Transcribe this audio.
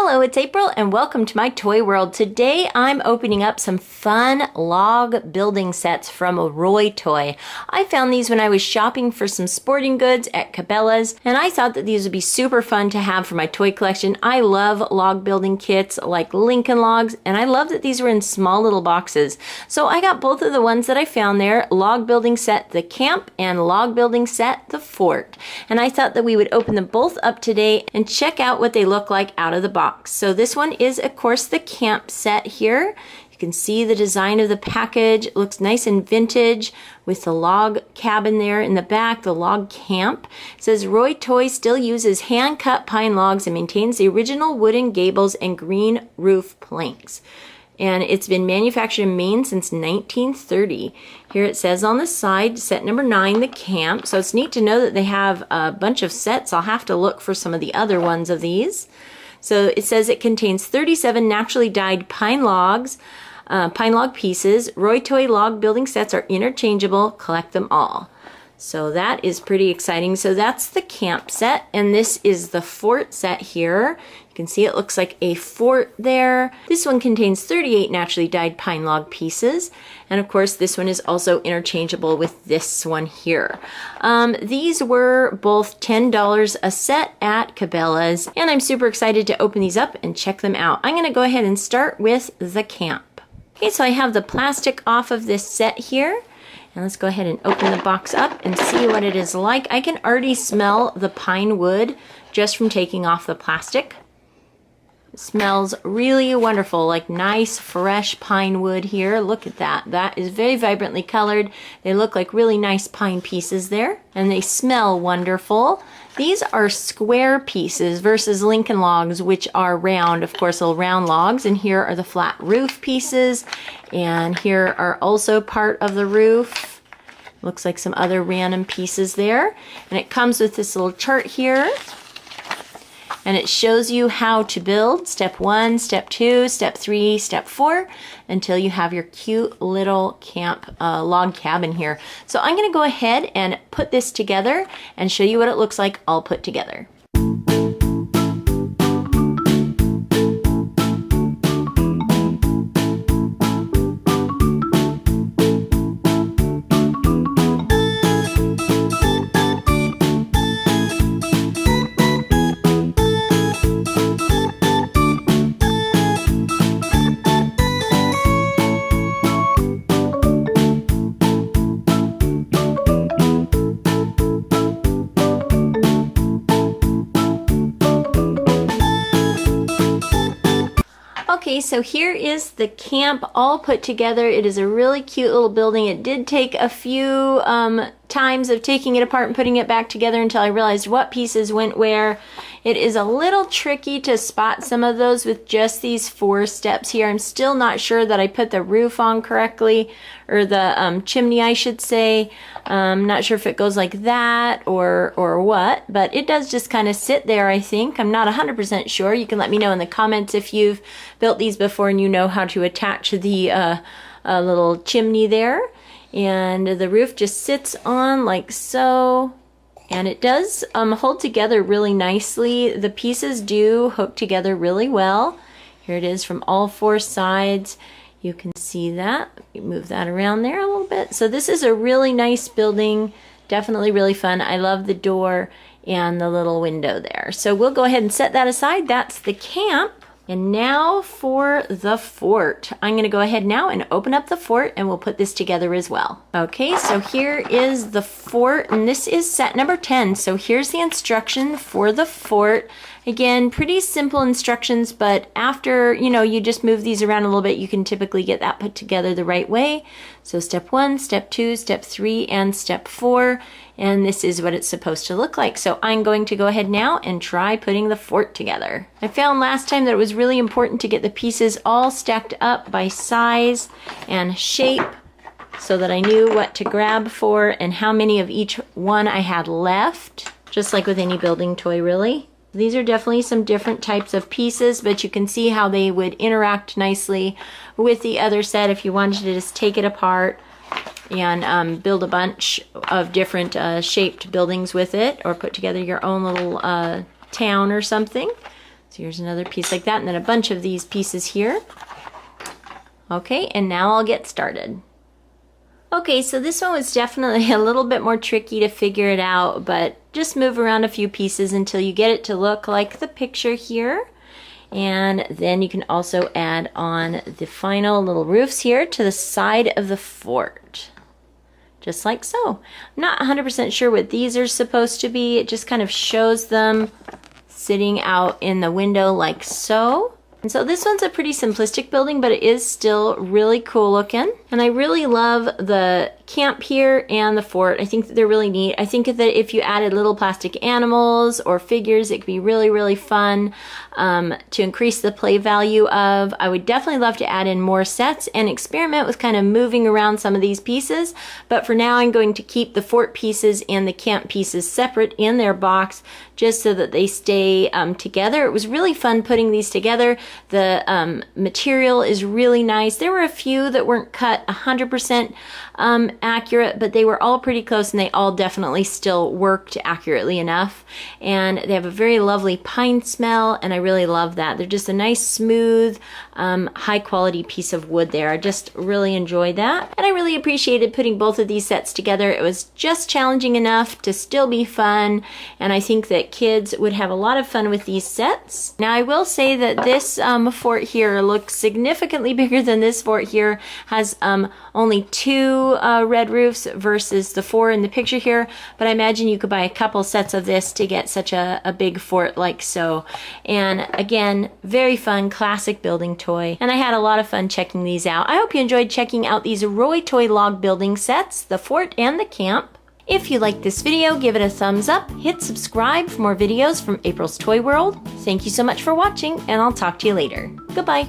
Hello, it's April and welcome to my toy world. Today I'm opening up some fun log building sets from Roy Toy. I found these when I was shopping for some sporting goods at Cabela's, and I thought that these would be super fun to have for my toy collection. I love log building kits like Lincoln Logs, and I love that these were in small little boxes. So I got both of the ones that I found there, log building set the camp and log building set the fort. And I thought that we would open them both up today and check out what they look like out of the box. So this one is, of course, the camp set here. You can see the design of the package. It looks nice and vintage with the log cabin there in the back, the log camp. It says Roy Toy still uses hand-cut pine logs and maintains the original wooden gables and green roof planks. And it's been manufactured in Maine since 1930. Here it says on the side, set number 9, the camp. So it's neat to know that they have a bunch of sets. I'll have to look for some of the other ones of these. So it says it contains 37 naturally dyed pine logs, pine log pieces. Roy Toy log building sets are interchangeable. Collect them all. So that is pretty exciting. So that's the camp set, and this is the fort set here. You can see it looks like a fort there. This one contains 38 naturally dyed pine log pieces, and of course this one is also interchangeable with this one here. These were both $10 a set at Cabela's, and I'm super excited to open these up and check them out. I'm going to go ahead and start with the camp. Okay, so I have the plastic off of this set here. And let's go ahead and open the box up and see what it is like. I can already smell the pine wood just from taking off the plastic. It smells really wonderful, like nice fresh pine wood here. Look at that. That is very vibrantly colored. They look like really nice pine pieces there, and they smell wonderful. These are square pieces versus Lincoln logs, which are round, of course, little round logs. And here are the flat roof pieces. And here are also part of the roof. Looks like some other random pieces there. And it comes with this little chart here. And it shows you how to build step 1, step 2, step 3, step 4, until you have your cute little camp log cabin here. So I'm going to go ahead and put this together and show you what it looks like all put together. Okay, so here is the camp all put together. It is a really cute little building. It did take a few times of taking it apart and putting it back together until I realized what pieces went where. It is a little tricky to spot some of those with just these 4 steps here. I'm still not sure that I put the roof on correctly, or the chimney, I should say. I'm not sure if it goes like that or what, but it does just kind of sit there, I think. I'm not 100% sure. You can let me know in the comments if you've built these before and you know how to attach the little chimney there. And the roof just sits on like so. And it does hold together really nicely. The pieces do hook together really well. Here it is from all 4 sides. You can see that. You move that around there a little bit. So this is a really nice building. Definitely really fun. I love the door and the little window there. So we'll go ahead and set that aside. That's the camp. And now for the fort. I'm going to go ahead now and open up the fort, and we'll put this together as well. Okay, so here is the fort, and this is set number 10. So here's the instruction for the fort. Again, pretty simple instructions, but after, you just move these around a little bit, you can typically get that put together the right way. So step 1, step 2, step 3, and step 4. And this is what it's supposed to look like. So I'm going to go ahead now and try putting the fort together. I found last time that it was really important to get the pieces all stacked up by size and shape so that I knew what to grab for and how many of each one I had left, just like with any building toy, really. These are definitely some different types of pieces, but you can see how they would interact nicely with the other set if you wanted to just take it apart and build a bunch of different shaped buildings with it, or put together your own little town or something. So here's another piece like that, and then a bunch of these pieces here. Okay, and now I'll get started. Okay, so this one was definitely a little bit more tricky to figure it out, but just move around a few pieces until you get it to look like the picture here. And then you can also add on the final little roofs here to the side of the fort. Just like so. I'm not 100% sure what these are supposed to be. It just kind of shows them sitting out in the window like so. And so this one's a pretty simplistic building, but it is still really cool looking. And I really love the camp here and the fort. I think that they're really neat. I think that if you added little plastic animals or figures, it could be really, really fun to increase the play value of. I would definitely love to add in more sets and experiment with kind of moving around some of these pieces. But for now, I'm going to keep the fort pieces and the camp pieces separate in their box just so that they stay together. It was really fun putting these together. The material is really nice. There were a few that weren't cut 100% accurate, but they were all pretty close, and they all definitely still worked accurately enough. And they have a very lovely pine smell, and I really love that. They're just a nice, smooth, high quality piece of wood there. I just really enjoyed that, and I really appreciated putting both of these sets together. It was just challenging enough to still be fun, and I think that kids would have a lot of fun with these sets. Now, I will say that this fort here looks significantly bigger than this fort here. Has only 2 red roofs versus the 4 in the picture here, but I imagine you could buy a couple sets of this to get such a big fort like so. And again, very fun, classic building toy, and I had a lot of fun checking these out. I hope you enjoyed checking out these Roy Toy log building sets, the fort and the camp. If you liked this video, give it a thumbs up, hit subscribe for more videos from April's Toy World. Thank you so much for watching, and I'll talk to you later. Goodbye.